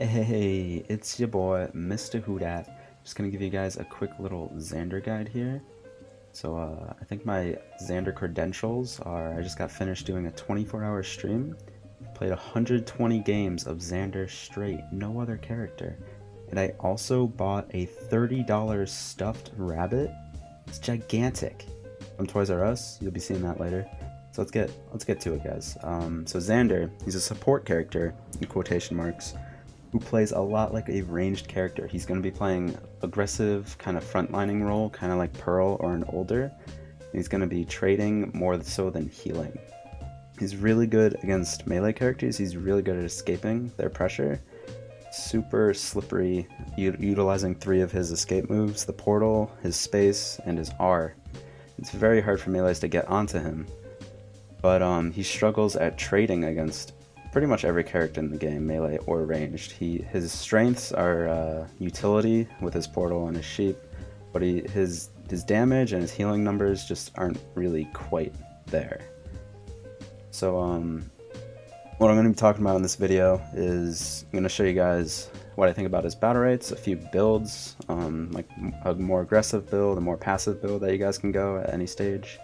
Hey, it's your boy, Mr. HuDat. Just gonna give you guys a quick little Zander guide here. I think my Zander credentials are I just got finished doing a 24-hour stream, played 120 games of Zander straight, no other character. And I also bought a $30 stuffed rabbit. It's gigantic. From Toys R Us, you'll be seeing that later. So let's get to it, guys. So Zander, he's a support character in quotation marks who plays a lot like a ranged character. He's going to be playing aggressive, kind of frontlining role, kind of like Pearl or an older. He's going to be trading more so than healing. He's really good against melee characters. He's really good at escaping their pressure. Super slippery, utilizing 3 of his escape moves, the portal, his space, and his R. It's very hard for melees to get onto him, but he struggles at trading against pretty much every character in the game, melee or ranged. His strengths are utility with his portal and his sheep, but his damage and his healing numbers just aren't really quite there. So what I'm going to be talking about in this video is I'm going to show you guys what I think about his battle rates, a few builds, like a more aggressive build, a more passive build that you guys can go at any stage.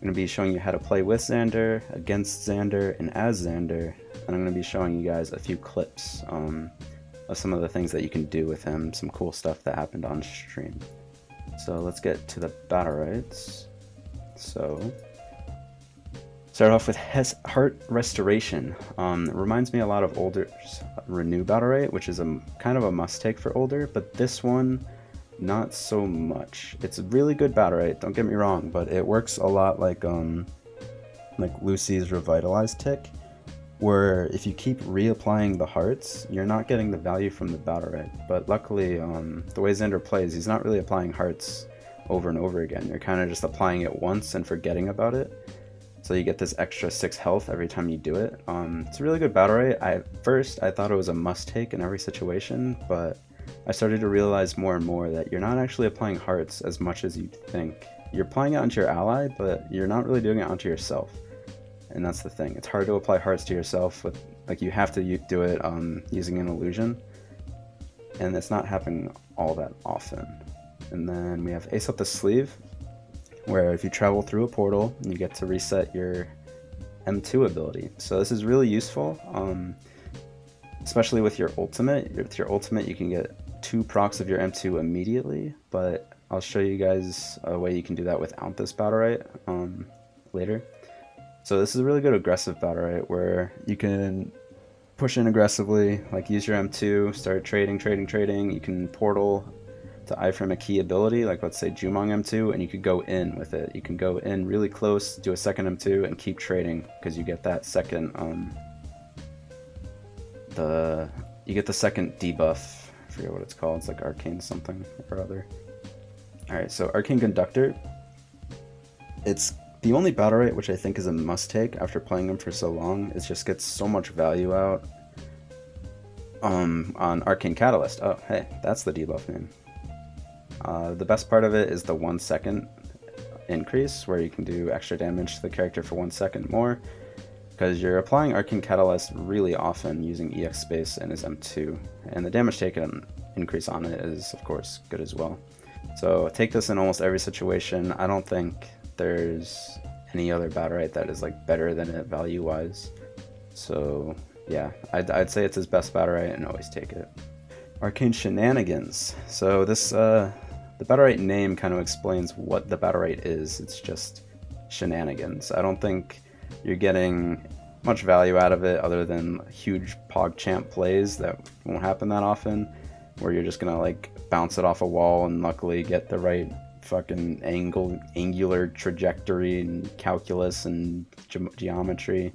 I'm going to be showing you how to play with Zander, against Zander, and as Zander, and I'm going to be showing you guys a few clips of some of the things that you can do with him, some cool stuff that happened on stream. So let's get to the battle rates. So, start off with Heart Restoration. It reminds me a lot of Older's Renew battle rate, which is a kind of a must-take for Older, but this one, not so much. It's a really good battle rate, don't get me wrong, but it works a lot like Lucy's Revitalized tick, where if you keep reapplying the hearts, you're not getting the value from the battle rate. But luckily, the way Zander plays, he's not really applying hearts over and over again. You're kind of just applying it once and forgetting about it. So you get this extra 6 health every time you do it. It's a really good battle rate. At first, I thought it was a must-take in every situation, but I started to realize more and more that you're not actually applying hearts as much as you'd think. You're applying it onto your ally, but you're not really doing it onto yourself. And that's the thing. It's hard to apply hearts to yourself with, like, you have to do it using an illusion. And it's not happening all that often. And then we have Ace Up the Sleeve, where if you travel through a portal, you get to reset your M2 ability. So this is really useful. Especially with your ultimate. With your ultimate, you can get 2 procs of your M2 immediately, but I'll show you guys a way you can do that without this battle rate later. So this is a really good aggressive battle rate where you can push in aggressively, like use your M2, start trading. You can portal to iframe a key ability, like let's say Jumong M2, and you could go in with it. You can go in really close, do a second M2, and keep trading because you get that second you get the second debuff. I forget what it's called. It's like Arcane something or other. Alright, so Arcane Conductor. It's the only battle rate which I think is a must-take after playing him for so long. It just gets so much value out on Arcane Catalyst. Oh, hey, that's the debuff name. The best part of it is the 1 second increase, where you can do extra damage to the character for 1 second more, because you're applying Arcane Catalyst really often using EX Space and his M2, and the damage taken increase on it is, of course, good as well. So take this in almost every situation. I don't think there's any other battle rate that is like better than it value-wise. So yeah, I'd say it's his best battle rate and always take it. Arcane Shenanigans. So this, the battle rate name kind of explains what the battle rate is. It's just shenanigans. I don't think you're getting much value out of it other than huge PogChamp plays that won't happen that often, where you're just gonna like bounce it off a wall and luckily get the right fucking angular trajectory and calculus and geometry.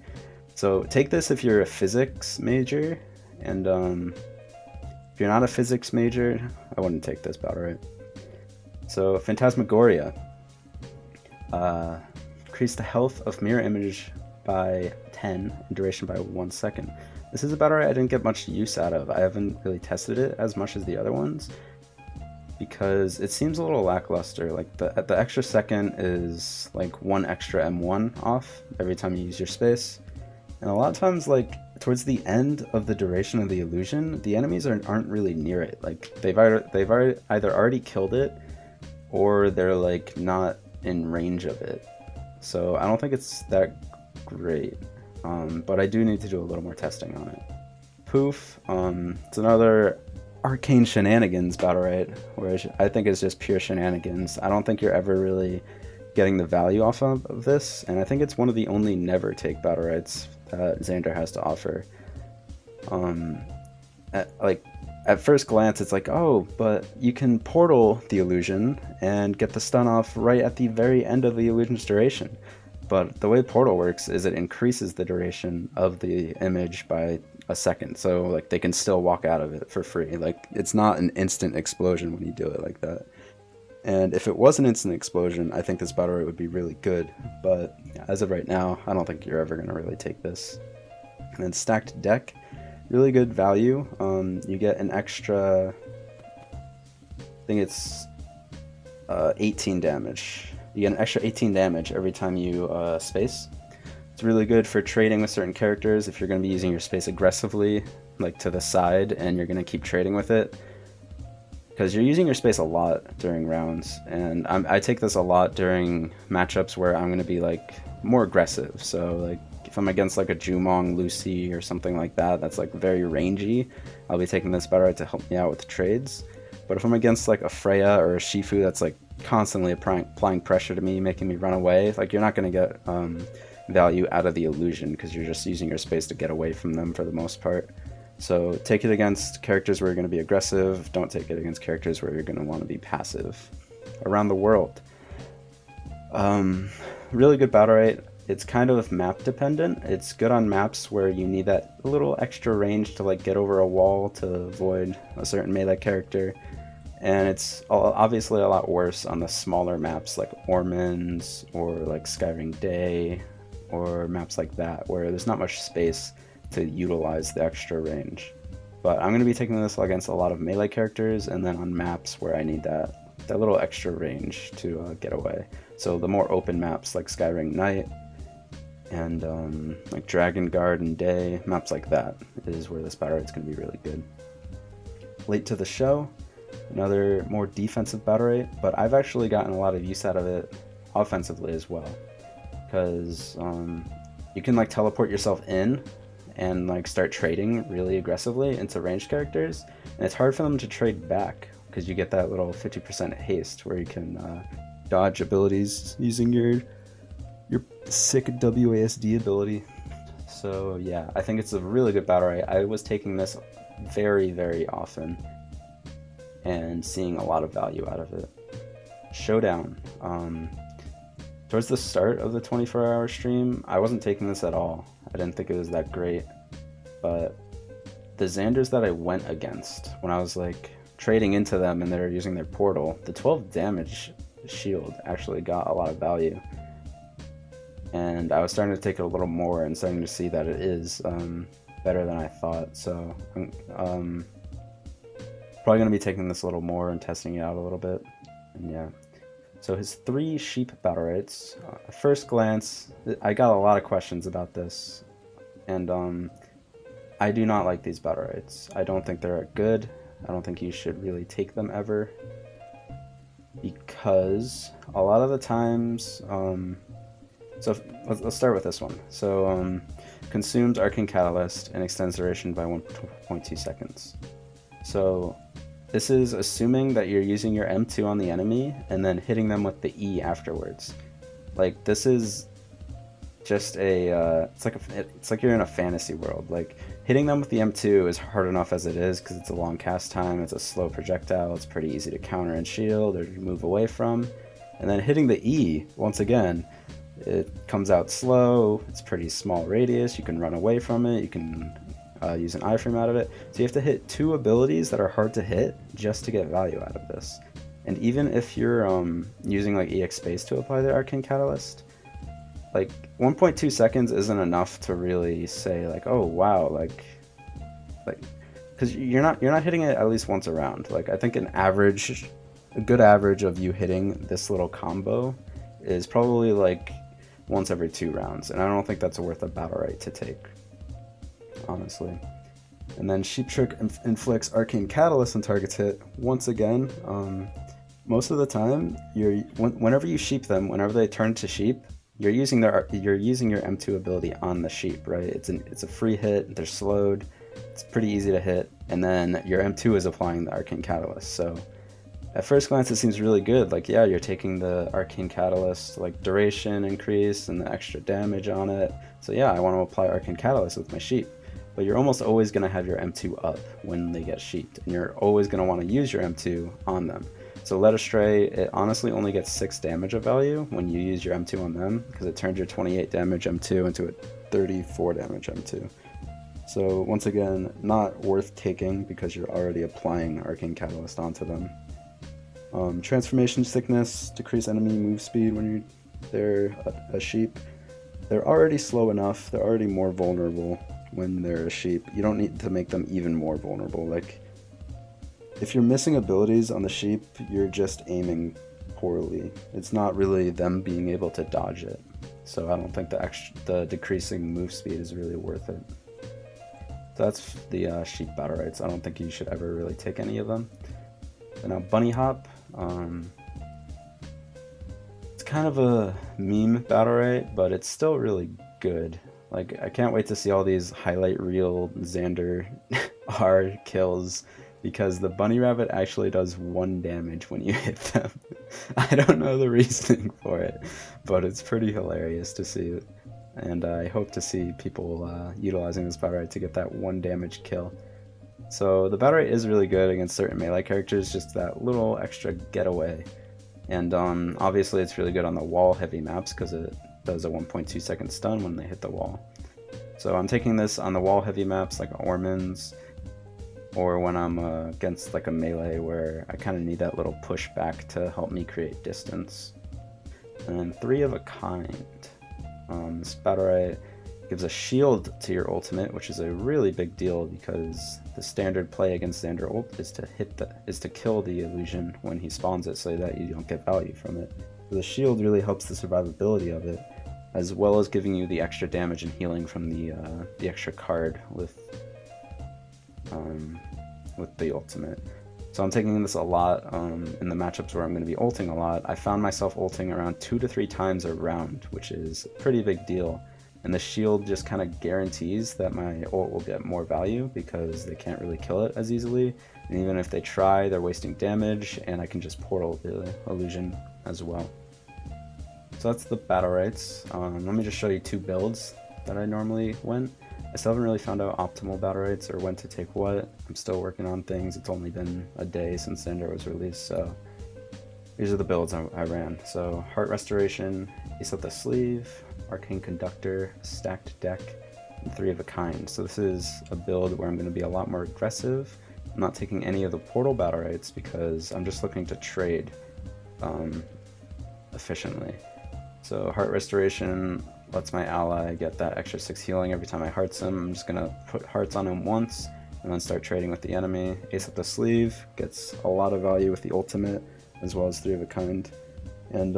So take this if you're a physics major, and if you're not a physics major, I wouldn't take this battle rate. So Phantasmagoria. Increase the health of mirror image by 10 and duration by 1 second. This is a battle rate I didn't get much use out of. I haven't really tested it as much as the other ones because it seems a little lackluster. Like the extra second is like 1 extra M1 off every time you use your space, and a lot of times like towards the end of the duration of the illusion, the enemies aren't really near it. Like they've either already killed it, or they're like not in range of it. So I don't think it's that great, but I do need to do a little more testing on it. Poof, it's another arcane shenanigans battle right, which I think is just pure shenanigans. I don't think you're ever really getting the value off of this, and I think it's one of the only never take battle rights that Zander has to offer. At first glance, it's like, oh, but you can portal the illusion and get the stun off right at the very end of the illusion's duration. But the way portal works is it increases the duration of the image by a second, so like they can still walk out of it for free. Like it's not an instant explosion when you do it like that. And if it was an instant explosion, I think this battle rate would be really good. But as of right now, I don't think you're ever going to really take this. And then stacked deck, really good value. You get an extra, I think it's 18 damage. You get an extra 18 damage every time you space. It's really good for trading with certain characters if you're going to be using your space aggressively, like to the side, and you're going to keep trading with it. Because you're using your space a lot during rounds, and I take this a lot during matchups where I'm going to be like more aggressive. So like if I'm against like a Jumong, Lucy, or something like that, that's like very rangy, I'll be taking this battle right to help me out with trades. But if I'm against like a Freya or a Shifu that's like constantly applying pressure to me, making me run away, like you're not going to get value out of the illusion because you're just using your space to get away from them for the most part. So take it against characters where you're going to be aggressive, don't take it against characters where you're going to want to be passive. Around the world. Really good battle rate. It's kind of map dependent. It's good on maps where you need that little extra range to like get over a wall to avoid a certain melee character. And it's obviously a lot worse on the smaller maps like Ormond's or like Skyring Day or maps like that where there's not much space to utilize the extra range. But I'm going to be taking this against a lot of melee characters and then on maps where I need that little extra range to get away. So the more open maps like Skyring Night and like Dragon Guard and Day, maps like that is where this battle rate's going to be really good. Late to the show, another more defensive battle rate, but I've actually gotten a lot of use out of it offensively as well. Because you can like teleport yourself in and like start trading really aggressively into ranged characters, and it's hard for them to trade back because you get that little 50% haste where you can dodge abilities using your sick WASD ability. So yeah, I think it's a really good battle rate. I was taking this very, very often and seeing a lot of value out of it. Showdown. Towards the start of the 24-hour stream, I wasn't taking this at all. I didn't think it was that great, but the Zanders that I went against, when I was like trading into them and they're using their portal, the 12 damage shield actually got a lot of value. And I was starting to take it a little more and starting to see that it is better than I thought. So I'm probably going to be taking this a little more and testing it out a little bit. And yeah. So his 3 sheep battle rates, at first glance, I got a lot of questions about this, and I do not like these battle rates. I don't think they're good. I don't think you should really take them ever, because a lot of the times, so let's start with this one. So consumes Arcane Catalyst and extends duration by 1.2 seconds. So this is assuming that you're using your M2 on the enemy and then hitting them with the E afterwards. Like this is just a it's like you're in a fantasy world. Like hitting them with the M2 is hard enough as it is because it's a long cast time, it's a slow projectile, it's pretty easy to counter and shield or move away from. And then hitting the E, once again, it comes out slow, it's pretty small radius, you can run away from it, you can use an iframe out of it. So you have to hit 2 abilities that are hard to hit just to get value out of this. And even if you're using like EX Space to apply the Arcane Catalyst, like 1.2 seconds isn't enough to really say like, oh wow, like because you're not hitting it at least once a round. Like I think a good average of you hitting this little combo is probably like once every 2 rounds, and I don't think that's worth a battle right to take. honestly. And then Sheep Trick inflicts Arcane Catalyst when targets hit. Once again, most of the time, whenever you sheep them, whenever they turn to sheep, you're using your M2 ability on the sheep, right? It's a free hit. They're slowed. It's pretty easy to hit, and then your M2 is applying the Arcane Catalyst. So at first glance, it seems really good. Like, yeah, you're taking the Arcane Catalyst, like duration increase and the extra damage on it. So yeah, I want to apply Arcane Catalyst with my sheep. But you're almost always going to have your M2 up when they get sheeped, and you're always going to want to use your M2 on them. So Led Astray, it honestly only gets 6 damage of value when you use your M2 on them, because it turns your 28 damage M2 into a 34 damage M2. So once again, not worth taking because you're already applying Arcane Catalyst onto them. Transformation Sickness, decrease enemy move speed when they're a sheep. They're already slow enough, they're already more vulnerable when they're a sheep. You don't need to make them even more vulnerable. Like, if you're missing abilities on the sheep, you're just aiming poorly. It's not really them being able to dodge it. So I don't think the decreasing move speed is really worth it. So that's the sheep battle rights. I don't think you should ever really take any of them. And now Bunny Hop. It's kind of a meme battle right, but it's still really good. Like, I can't wait to see all these highlight reel Zander R kills, because the bunny rabbit actually does 1 damage when you hit them. I don't know the reasoning for it, but it's pretty hilarious to see it. And I hope to see people utilizing this battle right to get that 1 damage kill. So the battle right is really good against certain melee characters, just that little extra getaway. And obviously it's really good on the wall heavy maps because it does a 1.2 second stun when they hit the wall. So I'm taking this on the wall heavy maps like Ormans, or when I'm against like a melee where I kind of need that little push back to help me create distance. And then 3 of a kind. This battle right gives a shield to your ultimate, which is a really big deal because the standard play against Zander ult is to kill the illusion when he spawns it so that you don't get value from it. So the shield really helps the survivability of it, as well as giving you the extra damage and healing from the extra card with the ultimate. So I'm taking this a lot in the matchups where I'm going to be ulting a lot. I found myself ulting around 2 to 3 times a round, which is a pretty big deal. And the shield just kind of guarantees that my ult will get more value because they can't really kill it as easily. And even if they try, they're wasting damage, and I can just portal the illusion as well. So that's the battle rights. Let me just show you 2 builds that I normally went. I still haven't really found out optimal battle rights or when to take what. I'm still working on things. It's only been a day since Zander was released, so these are the builds I ran. So Heart Restoration, Ace Up the Sleeve, Arcane Conductor, Stacked Deck, and 3 of a kind. So this is a build where I'm going to be a lot more aggressive. I'm not taking any of the portal battle rights because I'm just looking to trade efficiently. So Heart Restoration lets my ally get that extra 6 healing every time I hearts him. I'm just going to put hearts on him once and then start trading with the enemy. Ace Up the Sleeve gets a lot of value with the ultimate, as well as 3 of a kind. And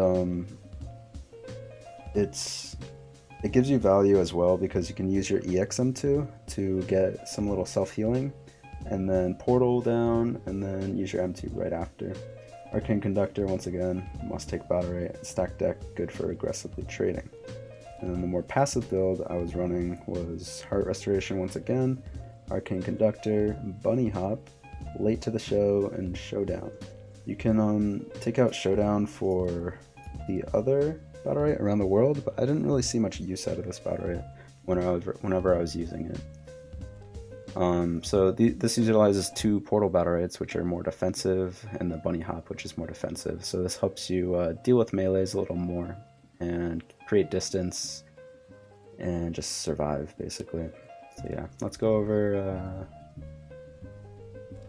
it gives you value as well because you can use your EXM2 to get some little self-healing, and then portal down, and then use your M2 right after. Arcane Conductor, once again, must take battle right. Stack Deck, good for aggressively trading. And then the more passive build I was running was Heart Restoration once again, Arcane Conductor, Bunny Hop, Late to the Show, and Showdown. You can take out Showdown for the other battle right around the world, but I didn't really see much use out of this battle right whenever I was using it. So this utilizes 2 portal battle rights, which are more defensive, and the Bunny Hop, which is more defensive. So this helps you deal with melees a little more and create distance and just survive, basically. So yeah, let's go over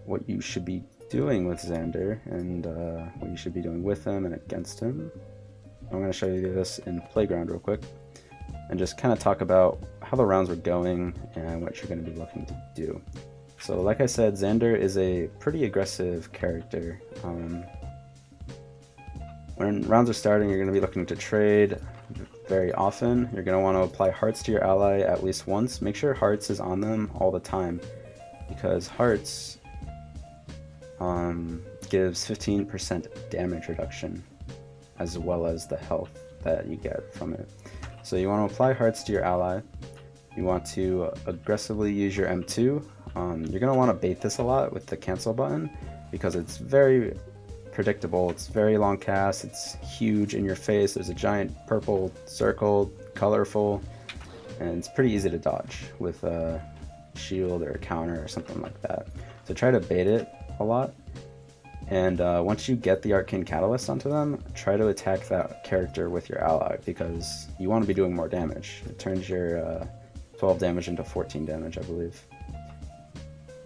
what you should be doing with Zander and what you should be doing with him and against him. I'm going to show you this in Playground real quick and just kind of talk about how the rounds were going and what you're going to be looking to do. So like I said, Zander is a pretty aggressive character. When rounds are starting, you're going to be looking to trade. very often. You're going to want to apply hearts to your ally at least once. Make sure hearts is on them all the time, because hearts gives 15% damage reduction as well as the health that you get from it. So you want to apply hearts to your ally. You want to aggressively use your M2. You're going to want to bait this a lot with the cancel button because it's very predictable. It's very long cast, it's huge in your face, there's a giant purple circle, colorful, and it's pretty easy to dodge with a shield or a counter or something like that. So try to bait it a lot, and once you get the Arcane Catalyst onto them, try to attack that character with your ally because you want to be doing more damage. It turns your 12 damage into 14 damage, I believe.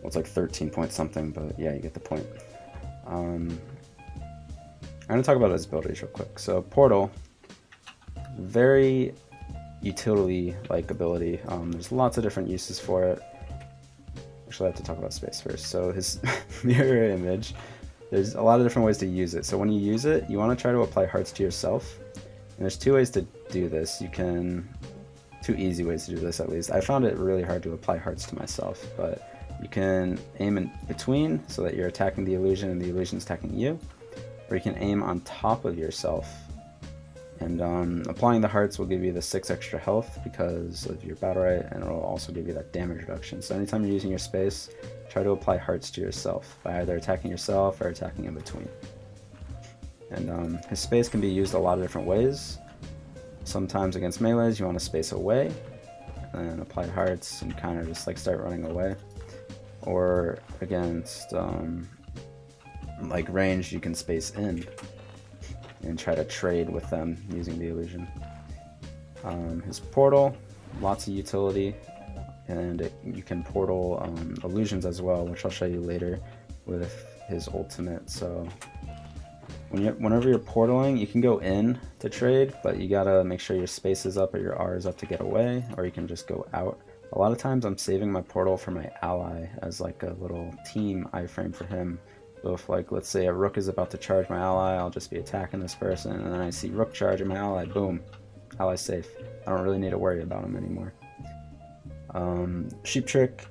Well, it's like 13 point something, but yeah, you get the point. I'm going to talk about his abilities real quick. So Portal, very utility-like ability. There's lots of different uses for it. Actually, I have to talk about space first. So his mirror image, there's a lot of different ways to use it. So when you use it, you want to try to apply hearts to yourself. And there's two ways to do this. Two easy ways to do this at least. I found it really hard to apply hearts to myself, but you can aim in between so that you're attacking the illusion and the illusion's attacking you. Or you can aim on top of yourself, and applying the hearts will give you the 6 extra health because of your battle right, and it will also give you that damage reduction. So anytime you're using your space, try to apply hearts to yourself by either attacking yourself or attacking in between. And his space can be used a lot of different ways. Sometimes against melees you want to space away and apply hearts and kind of just like start running away, or against like range, you can space in and try to trade with them using the illusion. His portal, lots of utility, and you can portal illusions as well, which I'll show you later with his ultimate. So whenever you're portaling, you can go in to trade, but you gotta make sure your space is up or your R is up to get away, or you can just go out. A lot of times I'm saving my portal for my ally as like a little team iframe for him. So if, like, let's say a rook is about to charge my ally, I'll just be attacking this person, and then I see rook charging my ally, boom, ally's safe. I don't really need to worry about him anymore. Sheep trick,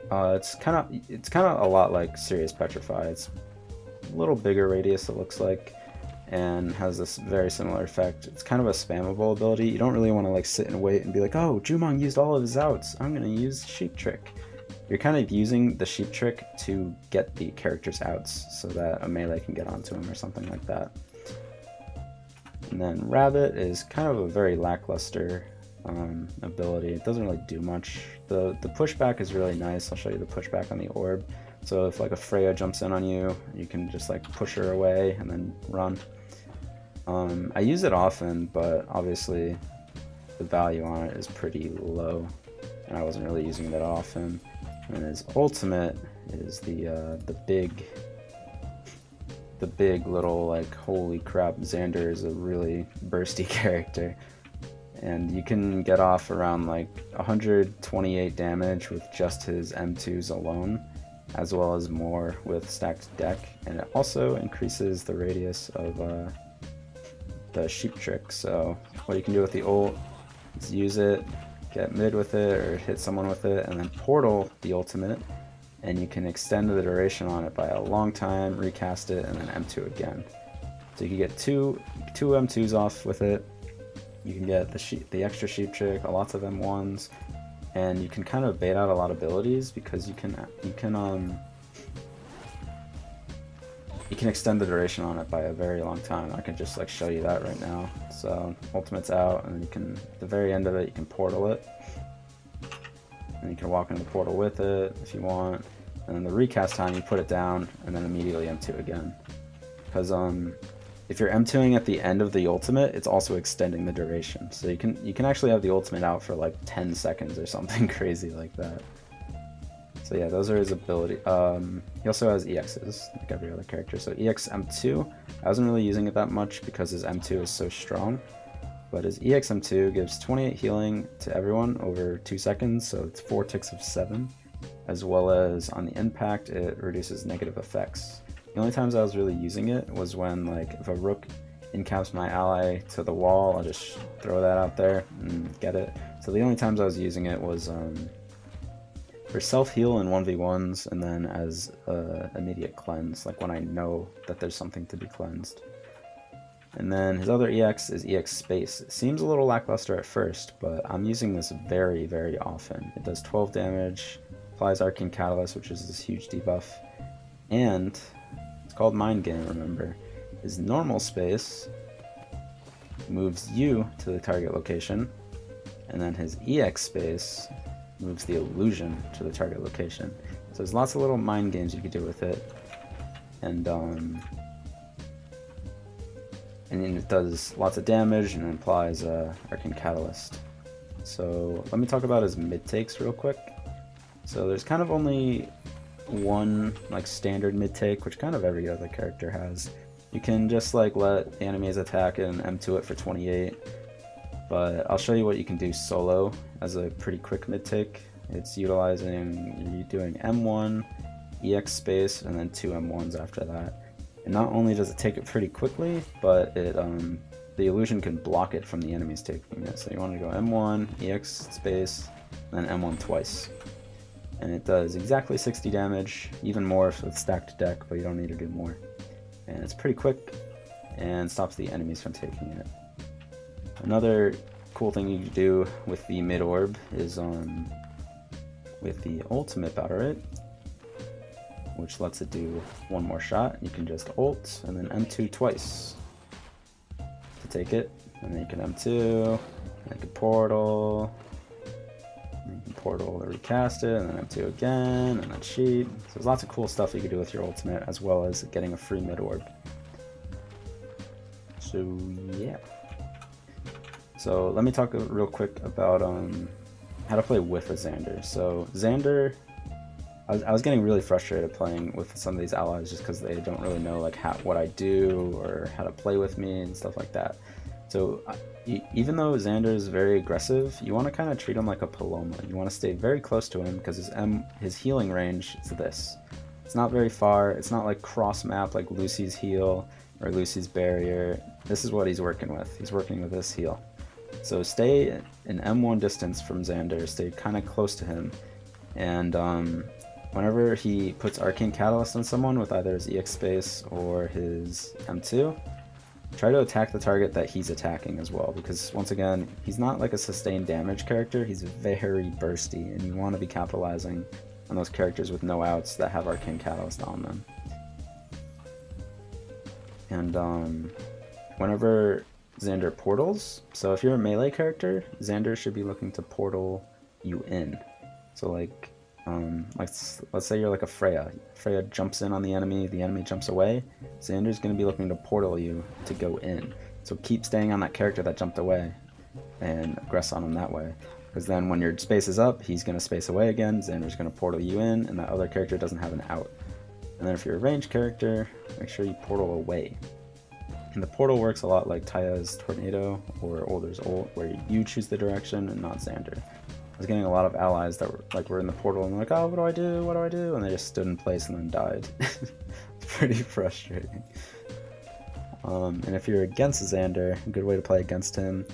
it's kind of a lot like Serious Petrify. It's a little bigger radius, it looks like, and has this very similar effect. It's kind of a spammable ability. You don't really want to like sit and wait and be like, oh, Jumong used all of his outs, I'm gonna use Sheep trick. You're kind of using the sheep trick to get the character's outs so that a melee can get onto him or something like that. And then Rabbit is kind of a very lackluster ability. It doesn't really do much. The pushback is really nice. I'll show you the pushback on the orb. So if like a Freya jumps in on you, you can just like push her away and then run. I use it often, but obviously the value on it is pretty low, and I wasn't really using it that often. And his ultimate is the big little, like, holy crap, Zander is a really bursty character. And you can get off around like 128 damage with just his M2s alone, as well as more with stacked deck. And it also increases the radius of the sheep trick. So what you can do with the ult is use it, get mid with it, or hit someone with it, and then portal the ultimate, and you can extend the duration on it by a long time, recast it, and then M2 again. So you can get two M2s off with it. You can get the extra sheep trick, lots of M1s, and you can kind of bait out a lot of abilities because you can extend the duration on it by a very long time. I can just like show you that right now. So ultimate's out, and you can, at the very end of it, you can portal it, and you can walk into the portal with it if you want. And then the recast time, you put it down and then immediately M2 again. Because if you're M2ing at the end of the ultimate, it's also extending the duration. So you can actually have the ultimate out for like 10 seconds or something crazy like that. So yeah, those are his ability. He also has EXs, like every other character. So EX M2, I wasn't really using it that much because his M2 is so strong. But his EX M2 gives 28 healing to everyone over 2 seconds, so it's 4 ticks of 7. As well as on the impact, it reduces negative effects. The only times I was really using it was when, like, if a rook incaps my ally to the wall, I'll just throw that out there and get it. So the only times I was using it was for self-heal in 1v1s, and then as immediate cleanse, like when I know that there's something to be cleansed. And then his other EX is EX Space. It seems a little lackluster at first, but I'm using this very, very often. It does 12 damage, applies Arcane Catalyst, which is this huge debuff, and it's called Mind Game, remember. His normal space moves you to the target location, and then his EX space moves the illusion to the target location. So there's lots of little mind games you could do with it, and it does lots of damage and applies Arcane Catalyst. So let me talk about his mid takes real quick. So there's kind of only one like standard mid take, which kind of every other character has. You can just like let the enemies attack and M2 it for 28, but I'll show you what you can do solo as a pretty quick mid take. It's utilizing, you're doing M1, EX space, and then 2 M1s after that. And not only does it take it pretty quickly, but it the illusion can block it from the enemies taking it. So you want to go M1, EX space, and then M1 twice. And it does exactly 60 damage, even more if it's stacked deck, but you don't need to do more. And it's pretty quick and stops the enemies from taking it. Another cool thing you can do with the mid orb is with the ultimate battle rate, which lets it do one more shot. You can just ult and then M2 twice to take it, and then you can M2, and you can portal, and you can portal to recast it, and then M2 again, and then cheat. So there's lots of cool stuff you can do with your ultimate, as well as getting a free mid orb. So yeah. So let me talk real quick about how to play with a Zander. So Zander, I was getting really frustrated playing with some of these allies just because they don't really know like what I do or how to play with me and stuff like that. So even though Zander is very aggressive, you want to kind of treat him like a Paloma. You want to stay very close to him because his healing range is this. It's not very far. It's not like cross map like Lucy's heal or Lucy's barrier. This is what he's working with. He's working with this heal. So stay in M1 distance from Zander, stay kind of close to him, and whenever he puts Arcane Catalyst on someone with either his EX space or his M2, try to attack the target that he's attacking as well, because once again, he's not like a sustained damage character, he's very bursty, and you want to be capitalizing on those characters with no outs that have Arcane Catalyst on them. And whenever Zander portals, so if you're a melee character, Zander should be looking to portal you in. So like let's say you're like a Freya. Freya jumps in on the enemy jumps away. Zander's going to be looking to portal you to go in. So keep staying on that character that jumped away and aggress on him that way. Because then when your space is up, he's going to space away again, Zander's going to portal you in, and that other character doesn't have an out. And then if you're a ranged character, make sure you portal away. And the portal works a lot like Taya's Tornado or Older's ult, where you choose the direction and not Zander. I was getting a lot of allies that were in the portal and like, oh, what do I do? What do I do? And they just stood in place and then died. It's pretty frustrating. And if you're against Zander, a good way to play against him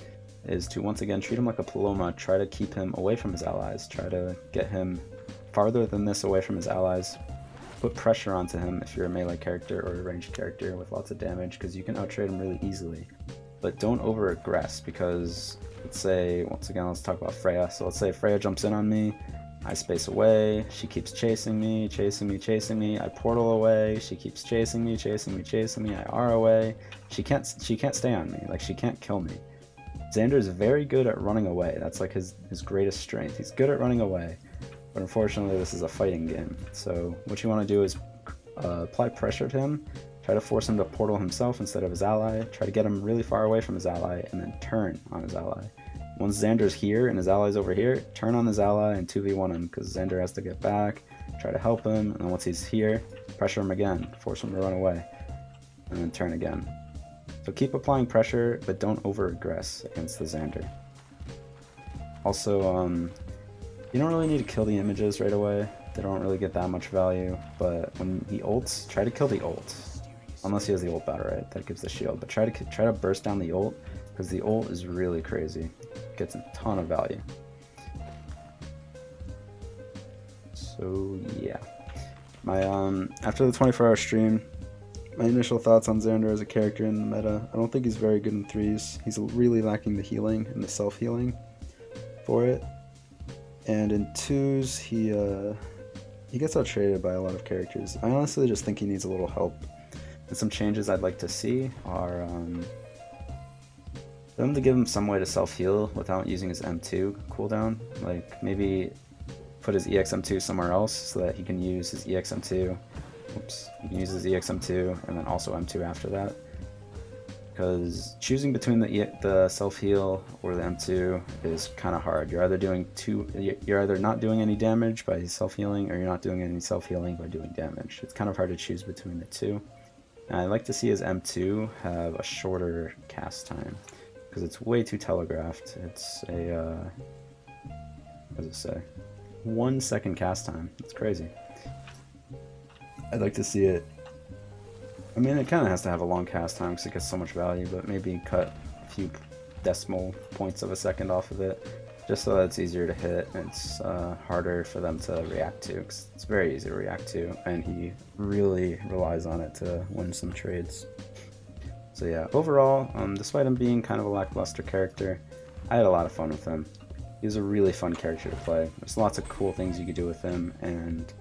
is to once again treat him like a Paloma. Try to keep him away from his allies. Try to get him farther than this away from his allies. Put pressure onto him if you're a melee character or a ranged character with lots of damage, because you can outtrade him really easily. But don't over aggress, because let's say, once again, let's talk about Freya. So let's say Freya jumps in on me, I space away, she keeps chasing me, I portal away, she keeps chasing me, I R away. She can't stay on me, like she can't kill me. Zander is very good at running away. That's like his greatest strength. He's good at running away. But unfortunately, this is a fighting game. So what you want to do is apply pressure to him, try to force him to portal himself instead of his ally, try to get him really far away from his ally, and then turn on his ally. Once Zander's here and his ally's over here, turn on his ally and 2v1 him, because Zander has to get back, try to help him, and then once he's here, pressure him again, force him to run away, and then turn again. So keep applying pressure, but don't over-aggress against the Zander. Also, you don't really need to kill the images right away. They don't really get that much value, but when he ults, try to kill the ult. unless he has the ult battle right, that gives the shield. But try to burst down the ult, because the ult is really crazy. Gets a ton of value. So yeah, my after the 24-hour stream, my initial thoughts on Zander as a character in the meta. I don't think he's very good in threes. He's really lacking the healing and the self-healing for it. And in twos, he gets out-traded by a lot of characters. I honestly just think he needs a little help. And some changes I'd like to see are them to give him some way to self-heal without using his M2 cooldown. Like maybe put his EXM2 somewhere else so that he can use his EXM2. Oops, he can use his EXM2 and then also M2 after that. Because choosing between the self-heal or the M2 is kind of hard. You're either not doing any damage by self-healing, or you're not doing any self-healing by doing damage. It's kind of hard to choose between the two. And I'd like to see his M2 have a shorter cast time, because it's way too telegraphed. It's a what does it say? 1 second cast time. It's crazy. I'd like to see it. I mean, it kind of has to have a long cast time because it gets so much value, but maybe cut a few decimal points of a second off of it, just so that it's easier to hit and it's harder for them to react to, because it's very easy to react to, and he really relies on it to win some trades. So yeah, overall, despite him being kind of a lackluster character, I had a lot of fun with him. He was a really fun character to play. There's lots of cool things you could do with him, and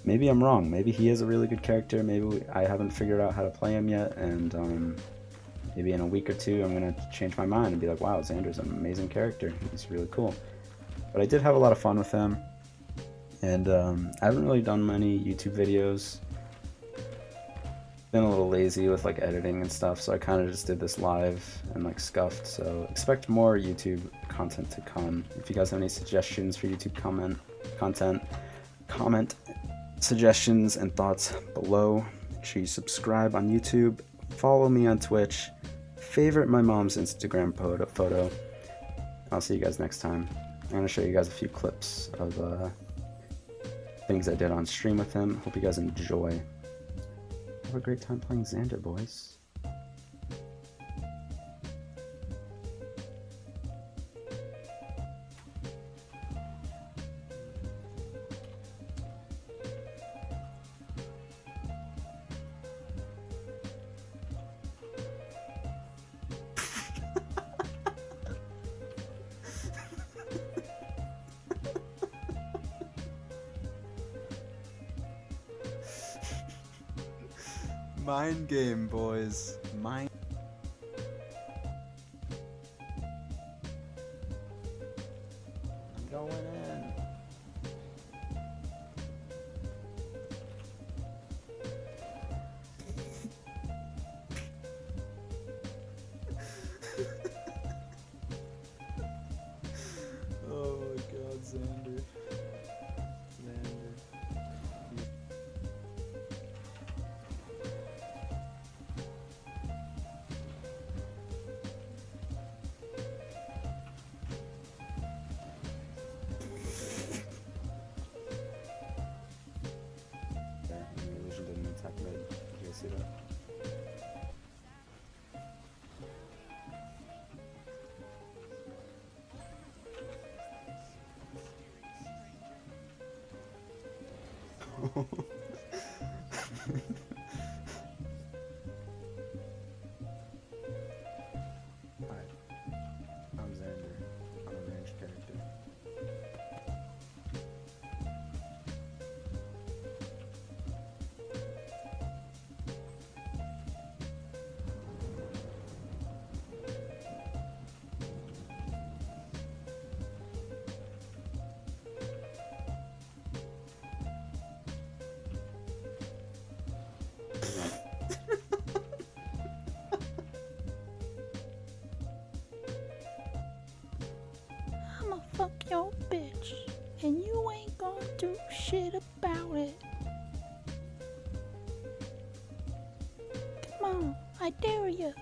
maybe I'm wrong. Maybe he is a really good character. Maybe I haven't figured out how to play him yet, and maybe in a week or two I'm going to change my mind and be like, wow, Zander's an amazing character. He's really cool. But I did have a lot of fun with him, and I haven't really done many YouTube videos. Been a little lazy with like editing and stuff, so I kind of just did this live and like scuffed. So expect more YouTube content to come. If you guys have any suggestions for YouTube content, comment suggestions and thoughts below. Make sure you subscribe on YouTube, follow me on Twitch, favorite my mom's Instagram photo. I'll see you guys next time. I'm going to show you guys a few clips of things I did on stream with him. Hope you guys enjoy. Have a great time playing Zander, boys. Mind game, boys. Mind. I'm going in. Oh my God, Zander. See that? Hi, I'm Zander. I'm a ranged character. I'ma fuck your bitch, and you ain't gonna do shit about it. Come on, I dare you.